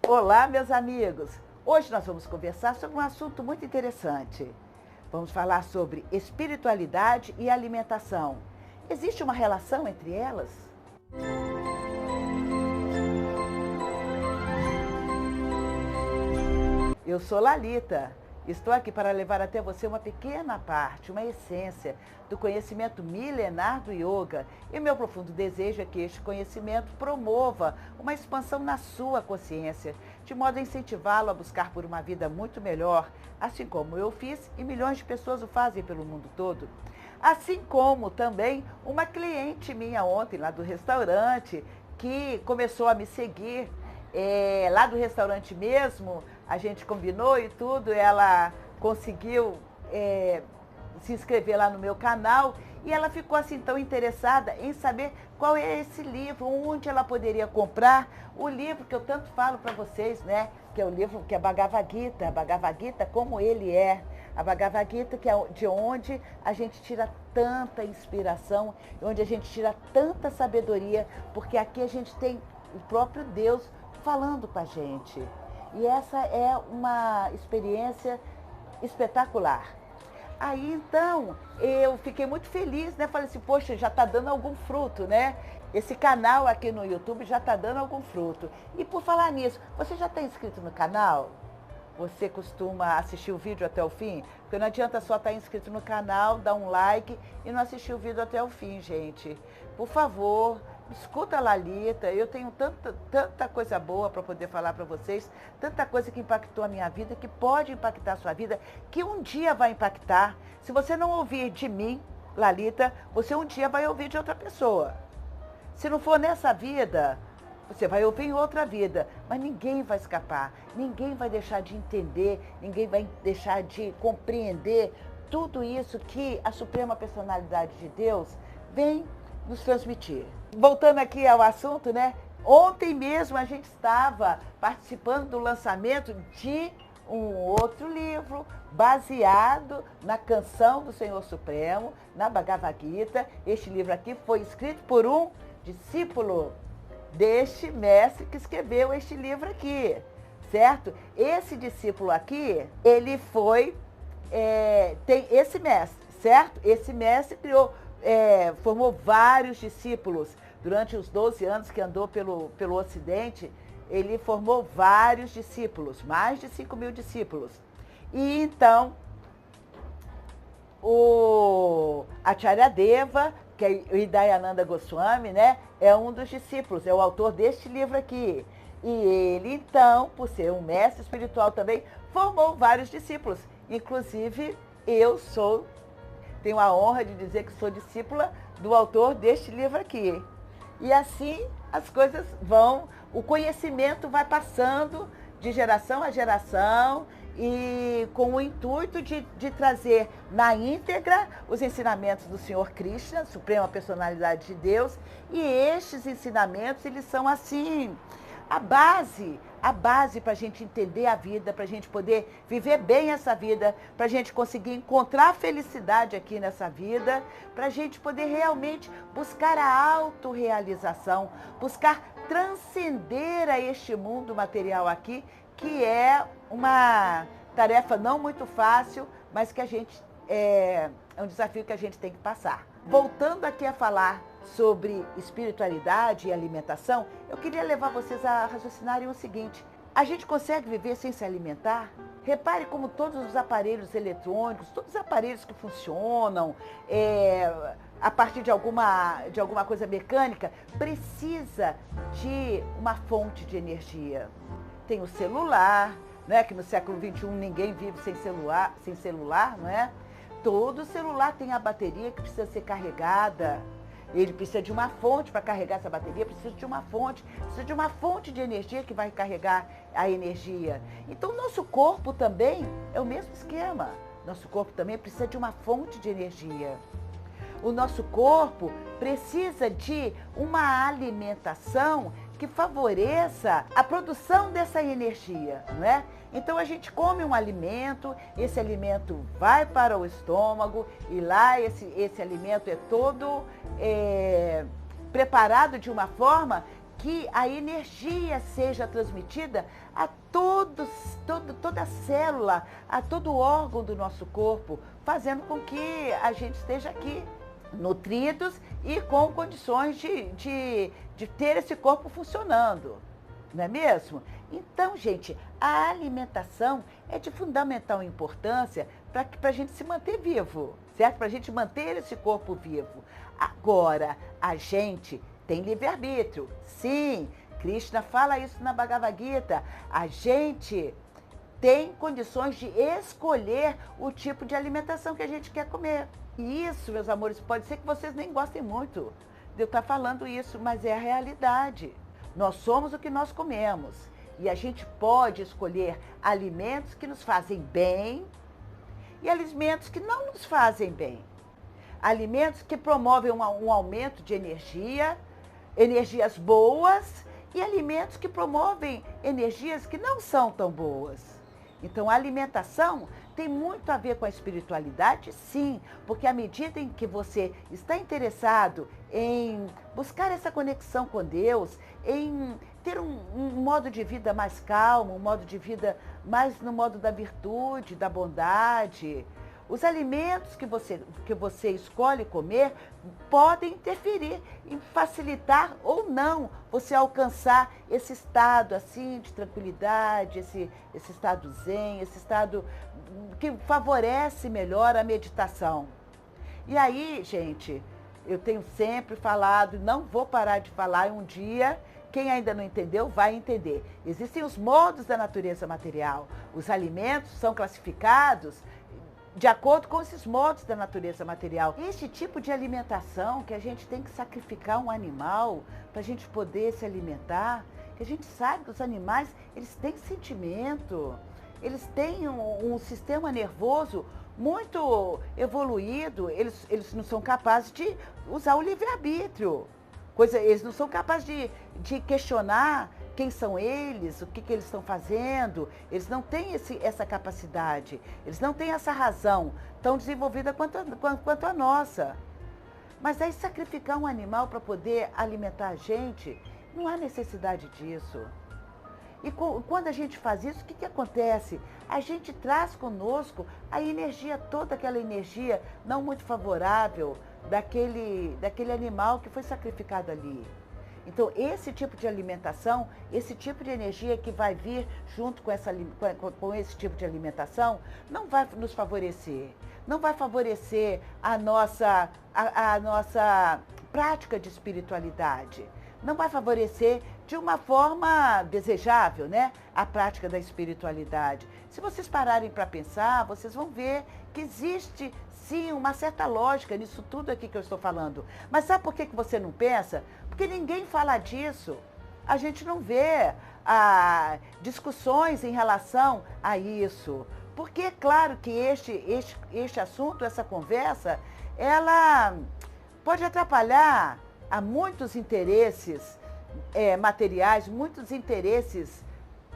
Olá, meus amigos! Hoje nós vamos conversar sobre um assunto muito interessante. Vamos falar sobre espiritualidade e alimentação. Existe uma relação entre elas? Eu sou Lalita. Estou aqui para levar até você uma pequena parte, uma essência do conhecimento milenar do yoga. E meu profundo desejo é que este conhecimento promova uma expansão na sua consciência, de modo a incentivá-lo a buscar por uma vida muito melhor, assim como eu fiz e milhões de pessoas o fazem pelo mundo todo. Assim como também uma cliente minha ontem lá do restaurante, que começou a me seguir lá do restaurante mesmo, a gente combinou e tudo, ela conseguiu se inscrever lá no meu canal e ela ficou assim tão interessada em saber qual é esse livro, onde ela poderia comprar o livro que eu tanto falo para vocês, né? Que é o livro que é Bhagavad Gita como ele é. A Bhagavad Gita, que é de onde a gente tira tanta inspiração, onde a gente tira tanta sabedoria, porque aqui a gente tem o próprio Deus falando com a gente. E essa é uma experiência espetacular. Aí então, eu fiquei muito feliz, né? Falei assim, poxa, já está dando algum fruto, né? Esse canal aqui no YouTube já está dando algum fruto. E por falar nisso, você já está inscrito no canal? Você costuma assistir o vídeo até o fim? Porque não adianta só estar inscrito no canal, dar um like e não assistir o vídeo até o fim, gente. Por favor, escuta a Lalita, eu tenho tanta coisa boa para poder falar para vocês, tanta coisa que impactou a minha vida, que pode impactar a sua vida, que um dia vai impactar. Se você não ouvir de mim, Lalita, você um dia vai ouvir de outra pessoa. Se não for nessa vida, você vai ouvir em outra vida, mas ninguém vai escapar, ninguém vai deixar de entender, ninguém vai deixar de compreender tudo isso que a Suprema Personalidade de Deus vem nos transmitir. Voltando aqui ao assunto, né? Ontem mesmo a gente estava participando do lançamento de um outro livro baseado na canção do Senhor Supremo, na Bhagavad Gita. Este livro aqui foi escrito por um discípulo deste mestre que escreveu este livro aqui, certo? Esse discípulo aqui, ele foi, tem esse mestre, certo? Esse mestre criou, formou vários discípulos. Durante os 12 anos que andou pelo Ocidente, ele formou vários discípulos, mais de 5.000 discípulos. E então, o Acharya Deva, que é o Hidayananda Goswami, né, é um dos discípulos, é o autor deste livro aqui. E ele, então, por ser um mestre espiritual também, formou vários discípulos. Inclusive, tenho a honra de dizer que sou discípula do autor deste livro aqui. E assim as coisas vão, o conhecimento vai passando de geração a geração, e com o intuito de trazer na íntegra os ensinamentos do Senhor Krishna, Suprema Personalidade de Deus, e estes ensinamentos, eles são assim, a base para a gente entender a vida, para a gente poder viver bem essa vida, para a gente conseguir encontrar felicidade aqui nessa vida, para a gente poder realmente buscar a autorrealização, buscar transcender a este mundo material aqui, que é uma tarefa não muito fácil, mas que é um desafio que a gente tem que passar. Voltando aqui a falar sobre espiritualidade e alimentação, eu queria levar vocês a raciocinarem o seguinte: a gente consegue viver sem se alimentar? Repare como todos os aparelhos eletrônicos, todos os aparelhos que funcionam a partir de alguma coisa mecânica, precisa de uma fonte de energia. Tem o celular, né, que no século XXI ninguém vive sem celular, não é? Todo celular tem a bateria que precisa ser carregada. Ele precisa de uma fonte para carregar essa bateria, precisa de uma fonte de energia que vai carregar a energia. Então, nosso corpo também é o mesmo esquema. Nosso corpo também precisa de uma fonte de energia. O nosso corpo precisa de uma alimentação que favoreça a produção dessa energia, não é? Então a gente come um alimento, esse alimento vai para o estômago e lá esse alimento é todo preparado de uma forma que a energia seja transmitida a toda a célula, a todo órgão do nosso corpo, fazendo com que a gente esteja aqui nutridos e com condições de ter esse corpo funcionando, não é mesmo? Então, gente, a alimentação é de fundamental importância para a gente se manter vivo, certo? Para a gente manter esse corpo vivo. Agora, a gente tem livre-arbítrio. Sim, Krishna fala isso na Bhagavad Gita. A gente tem condições de escolher o tipo de alimentação que a gente quer comer. E isso, meus amores, pode ser que vocês nem gostem muito de eu estar falando isso, mas é a realidade. Nós somos o que nós comemos. E a gente pode escolher alimentos que nos fazem bem e alimentos que não nos fazem bem. Alimentos que promovem um aumento de energia, energias boas, e alimentos que promovem energias que não são tão boas. Então, a alimentação tem muito a ver com a espiritualidade, sim, porque à medida em que você está interessado em buscar essa conexão com Deus, em ter um modo de vida mais calmo, um modo de vida mais no modo da virtude, da bondade, os alimentos que você escolhe comer podem interferir em facilitar ou não você alcançar esse estado assim de tranquilidade, esse estado zen, esse estado que favorece melhor a meditação. E aí, gente, eu tenho sempre falado, não vou parar de falar, e um dia, quem ainda não entendeu, vai entender. Existem os modos da natureza material. Os alimentos são classificados de acordo com esses modos da natureza material. Este tipo de alimentação que a gente tem que sacrificar um animal para a gente poder se alimentar, que a gente sabe que os animais, eles têm sentimento, eles têm um sistema nervoso muito evoluído, eles não são capazes de usar o livre-arbítrio. Eles não são capazes de questionar quem são eles, o que eles estão fazendo. Eles não têm essa capacidade, eles não têm essa razão tão desenvolvida quanto a nossa. Mas aí sacrificar um animal para poder alimentar a gente, não há necessidade disso. E quando a gente faz isso, o que acontece? A gente traz conosco a energia, toda aquela energia não muito favorável daquele animal que foi sacrificado ali. Então, esse tipo de alimentação, esse tipo de energia que vai vir junto com esse tipo de alimentação, não vai nos favorecer. Não vai favorecer a nossa prática de espiritualidade. Não vai favorecer de uma forma desejável, né, a prática da espiritualidade. Se vocês pararem para pensar, vocês vão ver que existe, sim, uma certa lógica nisso tudo aqui que eu estou falando. Mas sabe por que você não pensa? Porque ninguém fala disso. A gente não vê discussões em relação a isso. Porque é claro que este assunto, essa conversa, ela pode atrapalhar a muitos interesses materiais, muitos interesses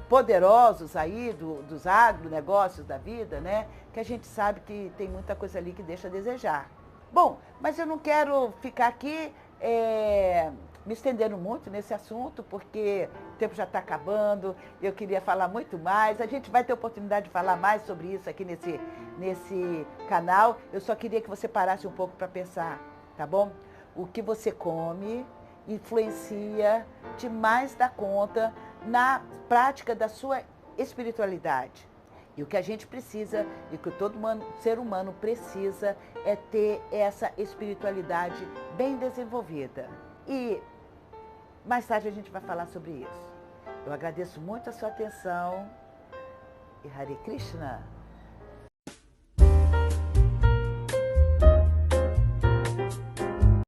poderosos aí dos agronegócios da vida, né? Que a gente sabe que tem muita coisa ali que deixa a desejar. Bom, mas eu não quero ficar aqui me estendendo muito nesse assunto, porque o tempo já está acabando, eu queria falar muito mais. A gente vai ter oportunidade de falar mais sobre isso aqui nesse canal. Eu só queria que você parasse um pouco para pensar, tá bom? O que você come influencia demais da conta na prática da sua espiritualidade. E o que a gente precisa, e o que todo ser humano precisa, é ter essa espiritualidade bem desenvolvida. E mais tarde a gente vai falar sobre isso. Eu agradeço muito a sua atenção. E Hare Krishna.